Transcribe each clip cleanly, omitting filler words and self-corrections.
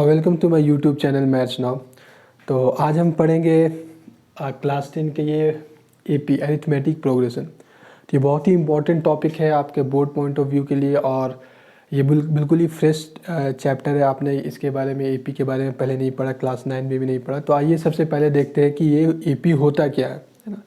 Welcome to my YouTube channel maths now. तो आज हम पढ़ेंगे क्लास 10 के ये एपी अरिथमेटिक प्रोग्रेशन। तो ये बहुत ही इंपॉर्टेंट टॉपिक है आपके बोर्ड पॉइंट ऑफ व्यू के लिए और ये बिल्कुल ही फ्रेश चैप्टर है। आपने इसके बारे में एपी के बारे में पहले नहीं पढ़ा, क्लास 9 में भी नहीं पढ़ा। तो आइए सबसे पहले देखते हैं कि ये एपी होता क्या है ना।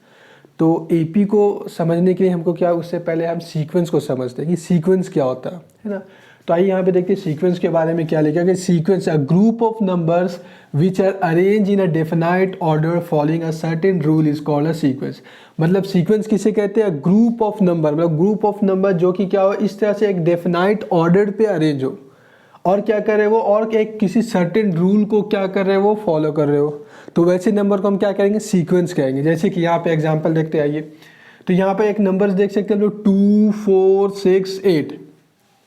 तो एपी को समझने के लिए हमको क्या, उससे पहले हम सीक्वेंस को समझते हैं कि सीक्वेंस क्या होता है ना। तो आइए यहाँ पे देखते हैं सीक्वेंस के बारे में क्या लिखा है। Sequence a group of numbers which are arrange in a definite order following a certain rule is called a sequence. मतलब सीक्वेंस किसे कहते हैं? ग्रुप ऑफ नंबर, मतलब ग्रुप ऑफ नंबर जो कि क्या हो, इस तरह से एक डेफिनाइट ऑर्डर पे अरेंज हो और क्या कर रहे हो वो, और एक किसी सर्टेन रूल को क्या कर रहे हो वो फॉलो कर रहे हो। तो वैसे नंबर को हम क्या कहेंगे? सीक्वेंस कहेंगे। जैसे कि यहाँ पे एग्जांपल देखते आइए। तो यहाँ पे एक नंबर्स देख सकते हैं, 2 4 6 8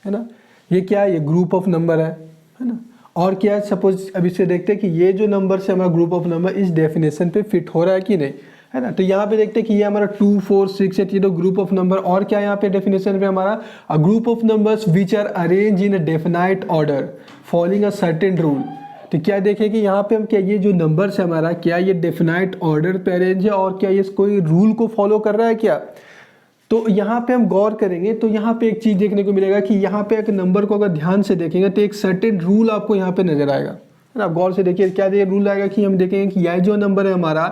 है ना। ये क्या है? ये ग्रुप ऑफ नंबर है ना। और क्या है, सपोज अब इससे देखते हैं कि ये जो नंबर से हमारा ग्रुप ऑफ नंबर इस डेफिनेशन पे फिट हो रहा है कि नहीं, है ना। तो यहाँ पे देखते हैं कि ये हमारा 2 4 6 8 ये तो ग्रुप ऑफ नंबर, और क्या यहाँ पे डेफिनेशन पे हमारा a group of numbers which are arrange in a definite order following a certain rule. तो क्या देखें कि यहाँ पे हम क्या, ये जो नंबर्स है हमारा, क्या ये डेफिनाइट ऑर्डर पे अरेंज है और क्या ये कोई रूल को फॉलो कर रहा है क्या। तो यहाँ पे हम गौर करेंगे तो यहाँ पे एक चीज़ देखने को मिलेगा कि यहाँ पे एक नंबर को अगर ध्यान से देखेंगे तो एक सर्टेन रूल आपको यहाँ पे नजर आएगा, है ना। आप गौर से देखिए क्या ये रूल आएगा कि हम देखेंगे कि यह जो नंबर है हमारा,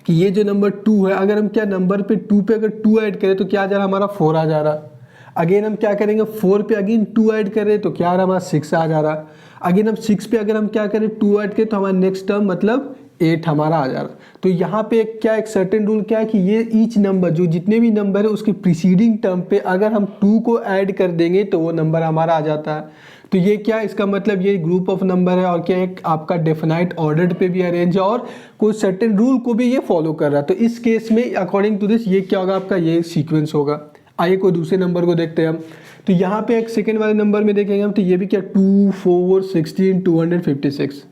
कि ये जो नंबर 2 है, अगर हम क्या नंबर पे 2 पे अगर 2 ऐड करें तो क्या आ जा रहा है हमारा 4 आ जा रहा। अगेन हम क्या करेंगे 4 पे अगेन 2 ऐड करें तो क्या आ रहा हमारा 6 आ जा रहा। अगेन हम 6 पे अगर हम क्या करें 2 ऐड करें तो हमारा नेक्स्ट टर्म मतलब 8 हमारा आ जा रहा। तो यहाँ पे एक सर्टेन रूल क्या है कि ये ईच नंबर, जो जितने भी नंबर है उसके प्रीसीडिंग टर्म पे अगर हम 2 को ऐड कर देंगे तो वो नंबर हमारा आ जाता है। तो ये क्या, इसका मतलब ये ग्रुप ऑफ नंबर है और क्या एक आपका डेफिनाइट ऑर्डर पे भी अरेंज है और कोई सर्टेन रूल को भी ये फॉलो कर रहा है। तो इस केस में अकॉर्डिंग टू दिस ये क्या होगा आपका, ये सीक्वेंस होगा। आइए कोई दूसरे नंबर को देखते हैं हम। तो यहाँ पे एक सेकेंड वाले नंबर में देखेंगे हम, तो ये भी क्या 2 4 16 256,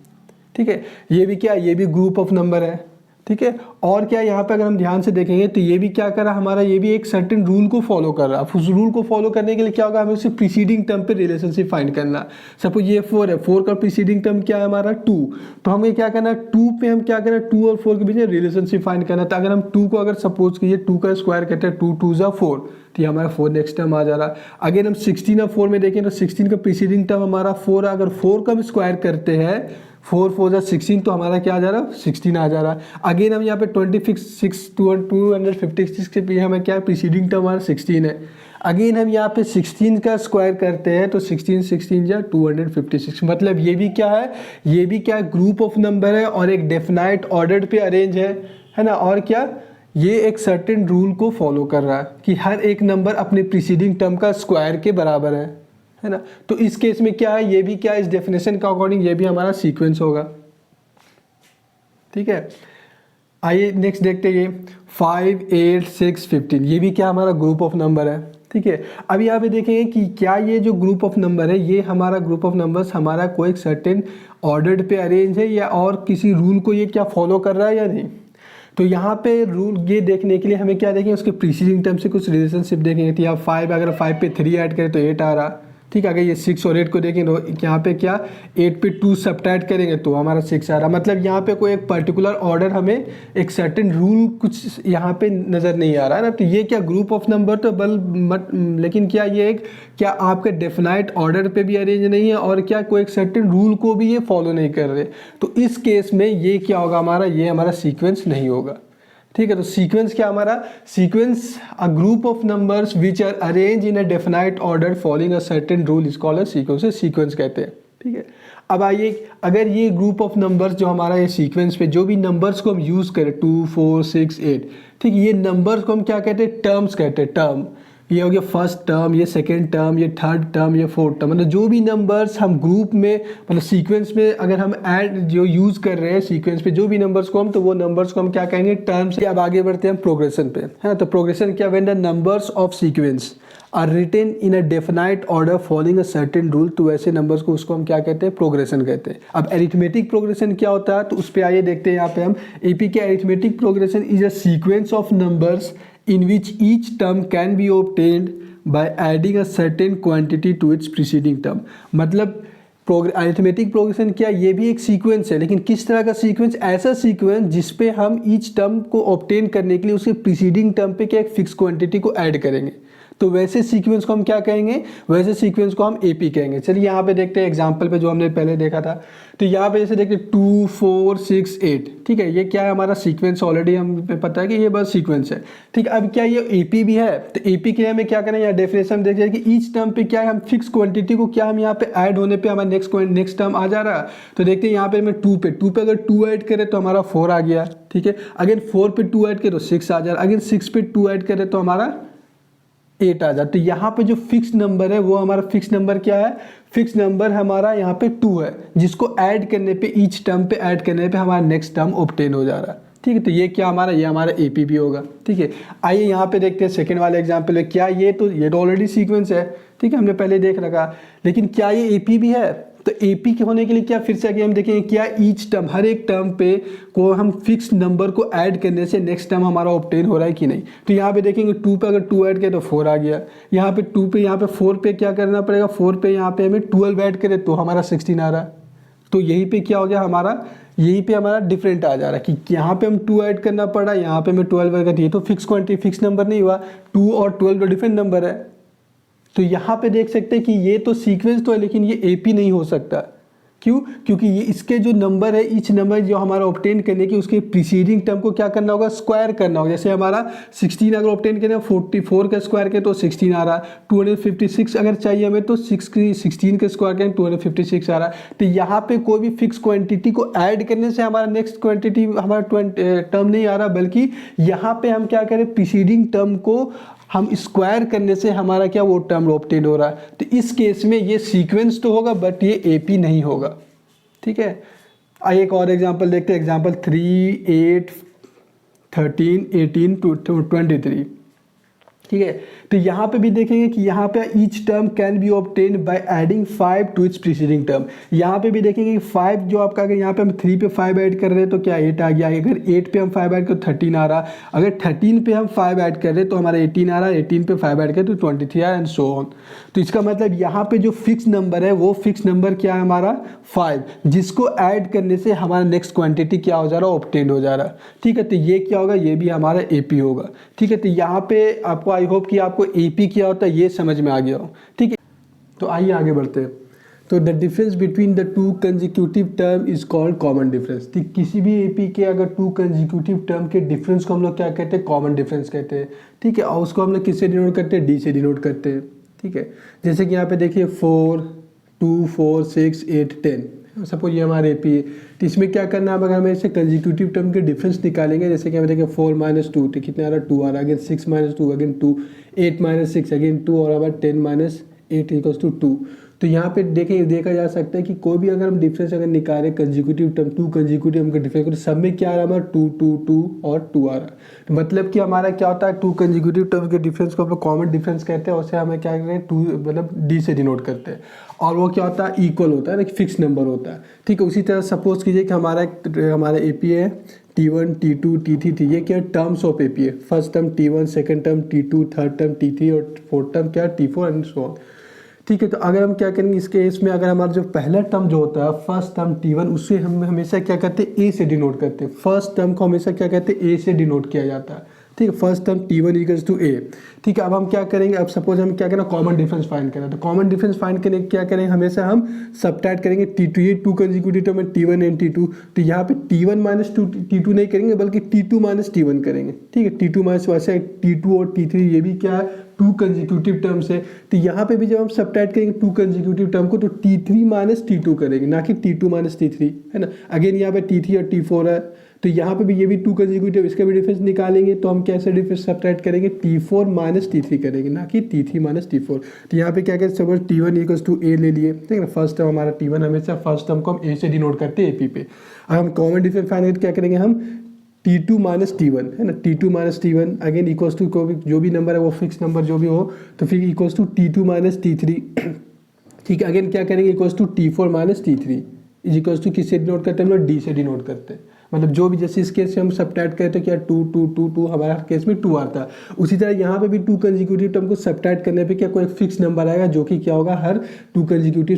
ठीक है। ये भी क्या, ये भी ग्रुप ऑफ नंबर है, ठीक है। और क्या यहाँ पे अगर हम ध्यान से देखेंगे तो ये भी क्या कर रहा है हमारा, ये भी एक सर्टेन रूल को फॉलो कर रहा है। उस रूल को फॉलो करने के लिए क्या होगा, हमें उससे प्रीसीडिंग टर्म पे रिलेशनशिप फाइंड करना। सपोज ये 4 है, 4 का प्रीसीडिंग टर्म क्या है हमारा 2, तो हमें क्या करना है 2 पे हम क्या करना है 2 और 4 के बीच में रिलेशनशिप फाइंड करना। तो अगर हम 2 को अगर सपोज कीजिए 2 का स्क्वायर करते हैं 2 2 = 4, तो ये हमारा 4 नेक्स्ट टर्म आ जा रहा। अगर हम 16 और 4 में देखें तो 16 का प्रीसीडिंग टर्म हमारा 4 है। अगर 4 का हम स्क्वायर करते हैं 4 4 = 16, तो हमारा क्या आ जा रहा है 16 आ जा रहा है। अगेन हम यहाँ पे 256 के लिए हमें क्या है प्रीसीडिंग टर्म हमारा 16 है। अगेन हम यहाँ पे 16 का स्क्वायर करते हैं तो 16 16 = 256। मतलब ये भी क्या है, ये भी क्या ग्रुप ऑफ नंबर है और एक डेफिनाइट ऑर्डर पे अरेंज है ना। और क्या, ये एक सर्टेन रूल को फॉलो कर रहा है कि हर एक नंबर अपने प्रीसीडिंग टर्म का स्क्वायर के बराबर है ना। तो इस केस में क्या है, ये भी क्या, इस डेफिनेशन का अकॉर्डिंग ये भी हमारा सीक्वेंस होगा, ठीक है। आइए नेक्स्ट देखते हैं, ये 5 8 6 15 ये भी क्या हमारा ग्रुप ऑफ नंबर है, ठीक है। अब यहाँ पे देखेंगे कि क्या ये जो ग्रुप ऑफ नंबर है, ये हमारा ग्रुप ऑफ नंबर्स हमारा कोई सर्टेन ऑर्डर पे अरेंज है या और किसी रूल को ये क्या फॉलो कर रहा है या नहीं। तो यहाँ पे रूल ये देखने के लिए हमें क्या देखेंगे, उसके प्रीसीडिंग टर्म से कुछ रिलेशनशिप देखेंगे। तो यहाँ 5, अगर 5 पे 3 ऐड करें तो 8 आ रहा, ठीक है। अगर ये 6 और 8 को देखें तो यहाँ पे क्या 8 पे 2 सब्ट्रैक्ट करेंगे तो हमारा 6 आ रहा। मतलब यहाँ पे कोई एक पर्टिकुलर ऑर्डर, हमें एक सर्टेन रूल कुछ यहाँ पे नज़र नहीं आ रहा है ना। तो ये क्या ग्रुप ऑफ नंबर तो लेकिन क्या ये एक क्या आपके डेफिनाइट ऑर्डर पे भी अरेंज नहीं है और क्या कोई एक सर्टेन रूल को भी ये फॉलो नहीं कर रहे। तो इस केस में ये क्या होगा हमारा, ये हमारा सीक्वेंस नहीं होगा, ठीक है। तो सीक्वेंस क्या हमारा, sequence a group of numbers which are arrange in a definite order following a certain rule is called a sequence, sequence कहते हैं, ठीक है। अब आइए, अगर ये ग्रुप ऑफ नंबर्स जो हमारा ये सीक्वेंस पे जो भी नंबर्स को हम यूज़ करें 2 4 6 8, ठीक है, ये नंबर्स को हम क्या कहते हैं, टर्म्स कहते हैं। टर्म ये हो गया फर्स्ट टर्म, ये सेकेंड टर्म, ये थर्ड टर्म, ये फोर्थ टर्म। मतलब जो भी नंबर्स हम ग्रुप में मतलब सीक्वेंस में अगर हम ऐड जो यूज़ कर रहे हैं सीक्वेंस पे जो भी नंबर्स को हम, तो वो नंबर्स को हम क्या कहेंगे, टर्म्स। अब आगे बढ़ते हैं हम प्रोग्रेशन पे, है। तो प्रोग्रेशन क्या, when the numbers of sequence are written in a definite order following a certain rule, तो ऐसे नंबर्स को उसको हम क्या कहते हैं, प्रोग्रेशन कहते हैं। अब अरिथमेटिक प्रोग्रेशन क्या होता है, तो उस पर आइए देखते हैं। यहाँ पे हम एपी के arithmetic progression is a sequence of numbers in which each term can be obtained by adding a certain quantity to its preceding term। मतलब अरिथमेटिक प्रोग्रेशन क्या, ये भी एक सीक्वेंस है, लेकिन किस तरह का सीक्वेंस, ऐसा सीक्वेंस जिसपे हम ईच टर्म को ऑब्टेन करने के लिए उसके प्रीसीडिंग टर्म पे क्या एक फिक्स क्वांटिटी को ऐड करेंगे। तो वैसे सीक्वेंस को हम क्या कहेंगे, वैसे सीक्वेंस को हम एपी कहेंगे। चलिए यहाँ पे देखते हैं एग्जांपल पे जो हमने पहले देखा था। तो यहाँ पे जैसे देखते 2 4 6 8, ठीक है, ये क्या है हमारा सीक्वेंस, ऑलरेडी हमें पता है कि ये बस सीक्वेंस है, ठीक है। अब क्या ये एपी भी है, तो एपी के लिए हमें क्या करना है, यहाँ डेफिनेशन देख जाए कि ईच टर्म पे क्या है, हम फिक्स क्वांटिटी को क्या हम यहाँ पे ऐड होने पे हमारा नेक्स्ट टर्म आ जा रहा है। तो देखते हैं यहाँ पे मैं 2 पे अगर 2 ऐड करें तो हमारा 4 आ गया, ठीक है। अगेन 4 पे 2 ऐड करें तो 6 आ जा रहा है, अगेन 6 पे 2 ऐड करें तो हमारा 8 आ जाता। तो यहाँ पे जो फिक्स नंबर है वो हमारा फिक्स नंबर क्या है, फिक्स नंबर हमारा यहाँ पे 2 है, जिसको ऐड करने पे ईच टर्म पे ऐड करने पे हमारा नेक्स्ट टर्म ऑब्टेन हो जा रहा है, ठीक है। तो ये क्या हमारा, ये हमारा एपी भी होगा, ठीक है। आइए यहाँ पे देखते हैं सेकंड वाले एग्जांपल है, क्या ये तो ऑलरेडी सीक्वेंस है, ठीक है, हमने पहले देख रखा, लेकिन क्या ये एपी भी है। तो एपी के होने के लिए क्या, फिर से आगे हम देखेंगे क्या ईच टर्म, हर एक टर्म पे को हम फिक्स नंबर को ऐड करने से नेक्स्ट टर्म हमारा ऑब्टेन हो रहा है कि नहीं। तो यहाँ पे देखेंगे 2 पे अगर 2 ऐड करें तो 4 आ गया, यहाँ पे 2 पे, यहाँ पे 4 पे क्या करना पड़ेगा, 4 पे यहाँ पे हमें 12 ऐड करें तो हमारा 16 आ रहा है। तो यहीं पे क्या हो गया हमारा, यहीं पे हमारा डिफरेंट आ जा रहा है कि यहाँ पे हम 2 ऐड करना पड़ा, यहाँ पे हमें 12 ऐड करती है, तो फिक्स क्वांटिटी फिक्स नंबर नहीं हुआ, 2 और 12 तो डिफरेंट नंबर है। तो यहाँ पे देख सकते हैं कि ये तो सीक्वेंस तो है, लेकिन ये एपी नहीं हो सकता। क्यों, क्योंकि ये इसके जो नंबर है, ईच नंबर जो हमारा ऑब्टेन करने की उसके प्रीसीडिंग टर्म को क्या करना होगा, स्क्वायर करना होगा। जैसे हमारा 16 अगर ऑब्टेन करें 44 का स्क्वायर करें तो 16 आ रहा है, 256 अगर चाहिए हमें तो 16 के स्क्वायर करें 256 आ रहा है। तो यहाँ पे कोई भी फिक्स क्वांटिटी को ऐड करने से हमारा नेक्स्ट क्वांटिटी हमारा टर्म नहीं आ रहा, बल्कि यहाँ पे हम क्या करें, प्रीसीडिंग टर्म को हम स्क्वायर करने से हमारा क्या वो टर्म ऑब्टेन हो रहा है। तो इस केस में ये सीक्वेंस तो होगा बट ये एपी नहीं होगा, ठीक है। आइए एक और एग्जांपल देखते हैं, एग्जांपल 3 8 13 18 23, ठीक है। तो यहाँ पे भी देखेंगे कि यहाँ पे each term can be obtain by adding 5 to its preceding term. यहाँ पे भी देखेंगे कि 5 जो आपका, अगर यहाँ पे हम 3 पे 5 ऐड कर रहे हैं तो क्या 8 आ गया, अगर 8 पे हम 5 ऐड करें तो 13 आ रहा, अगर 13 पे हम 5 ऐड कर रहे हैं तो हमारा 18 आ रहा, 18 पे 5 ऐड करें तो 23 आ रहा, एंड सो ऑन। तो इसका मतलब यहाँ पे जो फिक्स नंबर है वो फिक्स नंबर क्या है हमारा 5, जिसको ऐड करने से हमारा नेक्स्ट क्वांटिटी क्या हो जा रहा है, ऑब्टेन हो जा रहा है, ठीक है। तो ये क्या होगा, ये भी हमारा एपी होगा, ठीक है। तो यहाँ पे आपको आई होप कि आपको एपी क्या होता है ये समझ में आ गया हो, ठीक है। तो आइए आगे बढ़ते हैं। तो the difference between the 2 consecutive term is called common difference. ठीक, किसी भी एपी के अगर 2 कंजिक्यूटिव टर्म के डिफरेंस को हम लोग क्या कहते हैं, कॉमन डिफरेंस कहते हैं, ठीक है। और उसको हम लोग किससे डिनोट करते हैं, डी से डिनोट करते हैं, ठीक है। जैसे कि यहाँ पे देखिए 4 2 4 6 8 10, सपोज ये हमारे एपी है। तो इसमें क्या करना है, अगर हमें इसे कंजिक्यूटिव टर्म के डिफरेंस निकालेंगे, जैसे कि हमें देखिए 4 - 2 तो कितना आ रहा है, 2 आ रहा है, अगेन 6 - 2 अगेन 2, 8 - 6 अगेन 2, और हमारा 10 - 8 = 2। तो यहाँ पे देखा जा सकता है कि कोई भी अगर हम डिफरेंस अगर निकालें कंजिक्यूटिव टर्म, 2 कंजिक्यूटिव टर्म के डिफरेंस तो सब में क्या आ रहा है हमारा 2 2 2 और 2 आ रहा है। तो मतलब कि हमारा क्या होता है, 2 कंजिक्यूटिव टर्म के डिफरेंस को हम लोग कॉमन डिफरेंस कहते हैं, उसे हमें क्या कहते हैं 2 मतलब डी से डिनोट करते हैं। और वो क्या होता है, इक्वल होता है ना, फिक्स नंबर होता है, ठीक है। उसी तरह सपोज कीजिए कि हमारा एपी है T1 T2 T3 ये क्या टर्म्स ऑफ एपी है, first term T1, second term T2, third term T3 और फोर्थ टर्म क्या T4 एंड सो ऑन, ठीक है। तो अगर हम क्या करेंगे इस केस में, अगर हमारा जो पहला टर्म जो होता है फर्स्ट टर्म T1 उससे हम हमेशा क्या करते हैं, ए से डिनोट करते हैं। फर्स्ट टर्म को हमेशा क्या कहते हैं, ए से डिनोट किया जाता है, ठीक है। फर्स्ट टर्म T1 = A, ठीक है। अब हम क्या करेंगे, अब सपोज हम क्या करें, कॉमन डिफरेंस फाइंड करें। तो कॉमन डिफरेंस फाइंड करने क्या करेंगे, हमेशा हम सबट्रैक्ट करेंगे T2, ये 2 कंजिक्यूटिव टर्म है T1 एंड T2। तो यहाँ पे T1 - T2 नहीं करेंगे बल्कि T2 - T1 करेंगे, ठीक है। T2 - वैसे T2 और T3 ये भी क्या है 2 कंजिक्यूटिव टर्म्स है। तो यहाँ पे भी जब हम सबट्रैक्ट करेंगे 2 कंजिक्यूटिव टर्म को तो T3 - T2 करेंगे, ना कि T2 - T3, है ना। अगेन यहाँ पे T3 और T4 है, तो यहाँ पे भी ये भी 2 कंजिक्यूटिव, इसका भी डिफरेंस निकालेंगे तो हम कैसे डिफरेंस सबट्रैक्ट करेंगे, T4 - T3 करेंगे, ना कि T3 - T4। तो यहाँ पे क्या करें, सपोज T1 = A ले लिए, ठीक है ना। फर्स्ट टर्म हमारा T1, हमेशा फर्स्ट टर्म को हम A से डिनोट करते हैं एपी पे। अब हम कॉमन डिफरेंस फाइंड क्या करेंगे, हम T2 - T1, है ना। T2 - T1 again equals to जो भी नंबर है वो फिक्स नंबर जो भी हो, तो फिर इक्वल्स टू T2 - T3, ठीक है। अगेन क्या करेंगे, equals to T4 - T3 is equals to किससे डिनोट करते हैं हम लोग, डी से डिनोट करते हैं। मतलब जो भी, जैसे इस केस से हम सब्ट्रैक्ट करें तो क्या 2 2 2 2 हमारा केस में 2 आता है, उसी तरह यहाँ पे भी 2 कंसेक्यूटिव टर्म को सब्ट्रैक्ट करने पे क्या कोई फिक्स नंबर आएगा जो कि क्या होगा, हर 2 कंसेक्यूटिव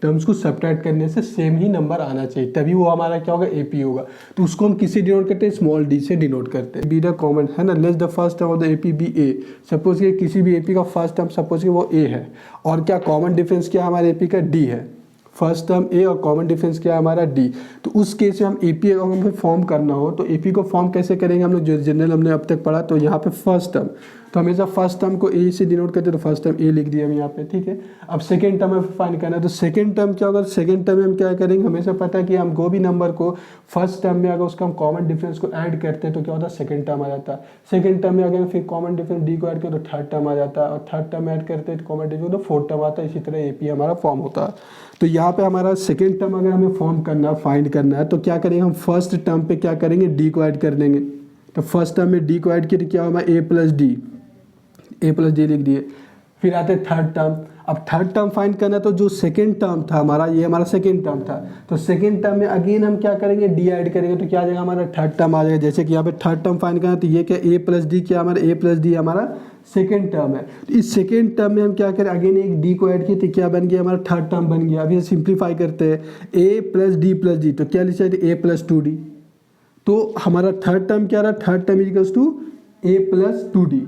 टर्म्स को सब्ट्रैक्ट करने से सेम ही नंबर आना चाहिए, तभी वो हमारा क्या होगा, एपी होगा। तो उसको हम किससे डिनोट करते हैं, स्मॉल डी से डिनोट करते हैं। बी द कॉमन है ना, let the first term of the AP be a. Suppose कि किसी भी एपी का फर्स्ट टर्म सपोज कि वो ए है, और क्या कॉमन डिफरेंस क्या हमारे एपी का डी है, फर्स्ट टर्म ए और कॉमन डिफरेंस क्या है हमारा डी। तो उस केस में हम एपी अगर हमें फॉर्म करना हो तो एपी को फॉर्म कैसे करेंगे, हम लोग जो जनरल हमने अब तक पढ़ा, तो यहाँ पे फर्स्ट टर्म, तो हमेशा फर्स्ट टर्म को ए से डिनोट करते हैं, तो फर्स्ट टर्म ए लिख दिया हम यहाँ पे, ठीक है। अब सेकंड टर्म हमें फाइंड करना है, तो सेकंड टर्म क्या होगा, सेकंड टर्म में हम क्या करेंगे, हमेशा पता है कि हम कोई भी नंबर को फर्स्ट टर्म में अगर उसका हम कॉमन डिफरेंस को ऐड करते हैं तो क्या होता है, सेकंड टर्म आ जाता है। सेकंड टर्म में अगर फिर कॉमन डिफरेंस डी को ऐड करें तो थर्ड टर्म आ जाता है, और थर्ड टर्म ऐड करते हैं तो कॉमन डिफरेंस तो फोर्थ टर्म आता है। इसी तरह एपी हमारा फॉर्म होता है। तो यहाँ पे हमारा सेकंड टर्म अगर हमें फॉर्म करना है, फाइंड करना है, तो क्या करेंगे, हम फर्स्ट टर्म पे क्या करेंगे, डी को ऐड कर देंगे। तो फर्स्ट टर्म में डी को ऐड किया तो क्या होगा, ए प्लस डी लिख दिए। फिर आते थर्ड टर्म, अब थर्ड टर्म फाइंड करना है, तो जो सेकंड टर्म था हमारा, ये हमारा सेकंड टर्म था, तो सेकंड टर्म में अगेन हम क्या करेंगे, डी ऐड करेंगे, तो क्या आ जाएगा हमारा थर्ड टर्म आ जाएगा। जैसे कि यहाँ पे थर्ड टर्म फाइंड करना है, तो ये क्या ए प्लस डी, क्या हमारा ए प्लस डी हमारा सेकंड टर्म है। तो इस सेकंड टर्म में हम क्या करें, अगेन एक डी को ऐड किए तो क्या बन गया, हमारा थर्ड टर्म बन गया। अभी सिंप्लीफाई करते हैं, ए प्लस डी, तो क्या लिख सकते, ए प्लस 2d। तो हमारा थर्ड टर्म क्या रहा, third term equals to a plus 2d,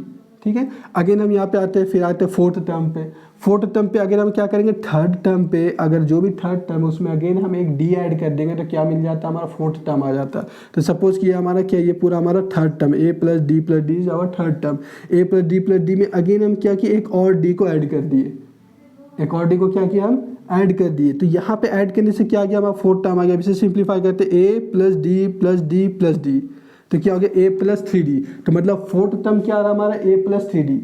ठीक है। अगेन हम यहाँ पे आते हैं, फिर आते हैं फोर्थ टर्म पे। फोर्थ टर्म पे अगर हम क्या करेंगे, थर्ड टर्म पे अगर जो भी थर्ड टर्म है उसमें अगेन हम एक डी ऐड कर देंगे तो क्या मिल जाता है, हमारा फोर्थ टर्म आ जाता है। तो सपोज कि हमारा क्या, ये पूरा हमारा third term, a plus d is our third term. A plus d में अगेन हम क्या किए, एक और डी को ऐड कर दिए, एक और डी को क्या किया, हम ऐड कर दिए। तो यहाँ पे ऐड करने से क्या आ गया, हमारा फोर्थ टर्म आ गया। इसे सिंप्लीफाई करते हैं, ए प्लस डी, तो क्या हो गया, ए प्लस 3d। तो मतलब फोर्थ टर्म क्या आ रहा हमारा, ए plus 3d।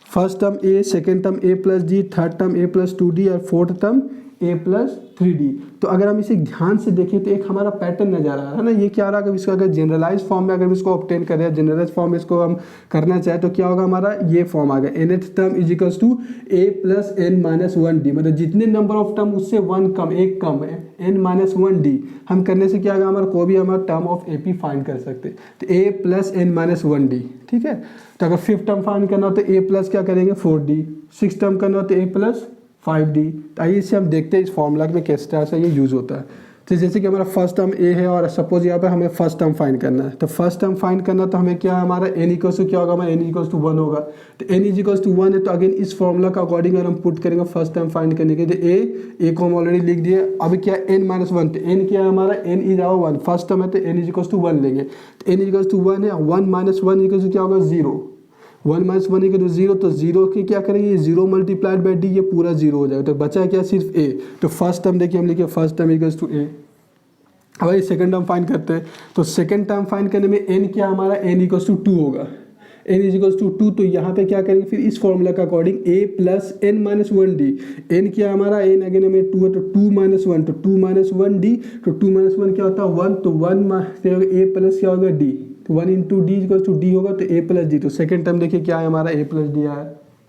First term A, second term a plus D, third term a plus 2d, और fourth term a plus 3d। तो अगर हम इसे ध्यान से देखें तो एक हमारा पैटर्न नजर आ रहा है ना, ये क्या आ रहा है, अगर इसको अगर जनरलाइज फॉर्म में अगर इसको ऑब्टेन करें, जनरलाइज फॉर्म में इसको हम करना चाहे तो क्या होगा, हमारा ये फॉर्म आ गया, nth term is equals to a plus n minus 1d। मतलब जितने नंबर ऑफ टर्म उससे एक कम है, n माइनस 1d हम करने से क्या होगा, हमारा कोई भी हमारा टर्म ऑफ एपी फाइंड कर सकते हैं। तो a plus n minus 1d, ठीक है। तो अगर फिफ्थ टर्म फाइंड करना हो तो a प्लस क्या करेंगे, 4d। सिक्स टर्म करना हो तो a प्लस 5d। तो आइए इसे हम देखते हैं इस फॉर्मूला में किस तरह से ये यूज़ होता है। तो जैसे कि हमारा फर्स्ट टर्म ए है और सपोज यहाँ पे हमें फर्स्ट टर्म फाइंड करना है, तो फर्स्ट टर्म फाइंड करना तो हमें क्या, हमारा n इक्वल्स टू क्या होगा, हमारा n इक्वल्स टू 1 होगा। तो n इक्वल्स टू 1 है, तो अगेन इस फॉर्मूला का अकॉर्डिंग अगर हम पुट करेंगे फर्स्ट टर्म फाइंड करने के लिए, a को हम ऑलरेडी लिख दिए। अब क्या n माइनस 1, तो n क्या है हमारा, n is our 1, first term है तो n इक्वल्स टू 1 लेंगे। तो n इक्वल्स टू 1 है, 1 माइनस 1 इक्वल्स टू क्या होगा, 0। 1 माइनस 1 इक्वल टू 0, तो 0 की क्या करेंगे, 0 मल्टीप्लाइड बाई डी, ये पूरा 0 हो जाएगा। तो बचा क्या, सिर्फ a। तो फर्स्ट टर्म देखिए हम लिखे, first term equals to a। अब भाई सेकंड टर्म फाइंड करते हैं, तो सेकंड टर्म फाइंड करने में n क्या हमारा, n इक्वल्स टू 2 होगा, n इज इक्वल्स टू 2। तो यहाँ पे क्या करेंगे, फिर इस फॉर्मूला का according a plus n minus 1d। n क्या हमारा, n अगेन हमें 2 है, तो 2 माइनस 1, तो 2 माइनस 1d, तो 2 माइनस 1 क्या होता है, 1, तो 1 a प्लस क्या होगा, d, तो 1 into d equals to d होगा, तो a प्लस डी। तो सेकेंड टर्म देखिए क्या है हमारा, a प्लस डी आया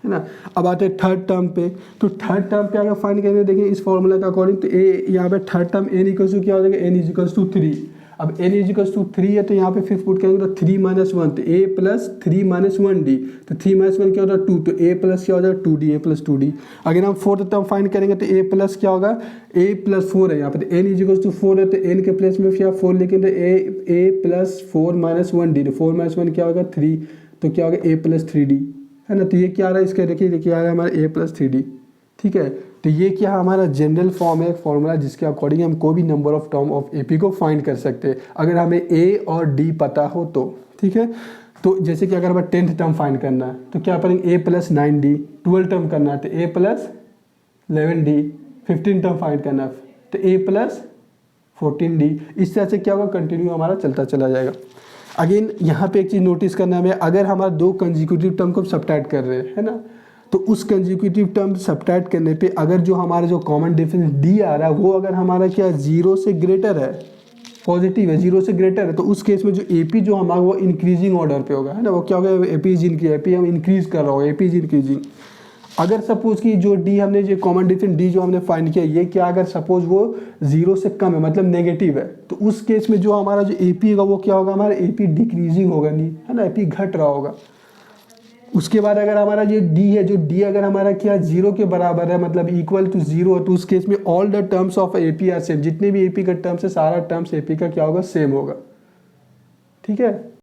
है ना। अब आते हैं थर्ड टर्म पे, तो थर्ड टर्म पे अगर फाइंड करेंगे देखिए इस फॉर्मूला के अकॉर्डिंग, तो ए यहाँ पे third term n equals to क्या हो जाएगा, n इज इक्वल्स टू 3। अब n इज इक्वल्स टू 3 है, तो यहाँ पे फिर पुट करेंगे तो 3 माइनस 1, तो a प्लस 3 माइनस 1d, तो 3 माइनस 1 क्या होता है, 2, तो a प्लस क्या हो जाएगा, 2d, a प्लस 2d। अगर हम फोर्थ टर्म फाइंड करेंगे तो a प्लस क्या होगा, a प्लस 4 है यहाँ पे, तो n इज इक्वल्स टू 4 है, तो n के प्लेस में क्या 4 लिखेंगे, तो a प्लस 4 माइनस 1d, तो 4 माइनस 1 क्या होगा, 3, तो क्या होगा, a प्लस 3d है ना। तो ये क्या आ रहा है, इसका देखिए क्या आ रहा है हमारा, a प्लस 3d, ठीक है। तो ये क्या हमारा जनरल फॉर्म है, फॉर्मूला जिसके अकॉर्डिंग हम कोई भी number of term of AP को फाइंड कर सकते हैं अगर हमें ए और डी पता हो तो, ठीक है। तो जैसे कि अगर हमें 10th टर्म फाइंड करना है तो क्या करेंगे, a प्लस 9d। 12 टर्म करना है तो a plus 11d। 15 term find करना है तो a प्लस 14d। इस तरह से क्या होगा, कंटिन्यू हमारा चलता चला जाएगा। अगेन यहाँ पे एक चीज़ नोटिस करना है, अगर हमारा दो कंसेक्यूटिव टर्म को सब्ट्रैक्ट कर रहे हैं है ना, तो उस कंसेक्यूटिव टर्म सब्ट्रैक्ट करने पे अगर जो हमारा जो कॉमन डिफरेंस डी आ रहा है वो अगर हमारा क्या 0 से ग्रेटर है, पॉजिटिव है, 0 से ग्रेटर है, तो उस केस में जो एपी जो हमारा वो इंक्रीजिंग ऑर्डर पे होगा है ना, वो क्या होगा, एपी हम इंक्रीज कर रहा होगा, एपी इज इंक्रीजिंग। अगर सपोज कि जो डी हमने जो कॉमन डिफरेंस डी जो हमने फाइंड किया ये क्या, अगर सपोज वो 0 से कम है मतलब नेगेटिव है, तो उस केस में जो हमारा जो एपी होगा वो क्या होगा, हमारा एपी डिक्रीजिंग होगा, नहीं है ना, एपी घट रहा होगा। उसके बाद अगर हमारा ये डी है, जो डी अगर हमारा क्या 0 के बराबर है मतलब इक्वल टू 0 है, तो उस केस में all the terms of AP are same, जितने भी एपी का टर्म्स है सारा टर्म्स एपी का क्या होगा, सेम होगा। ठीक है।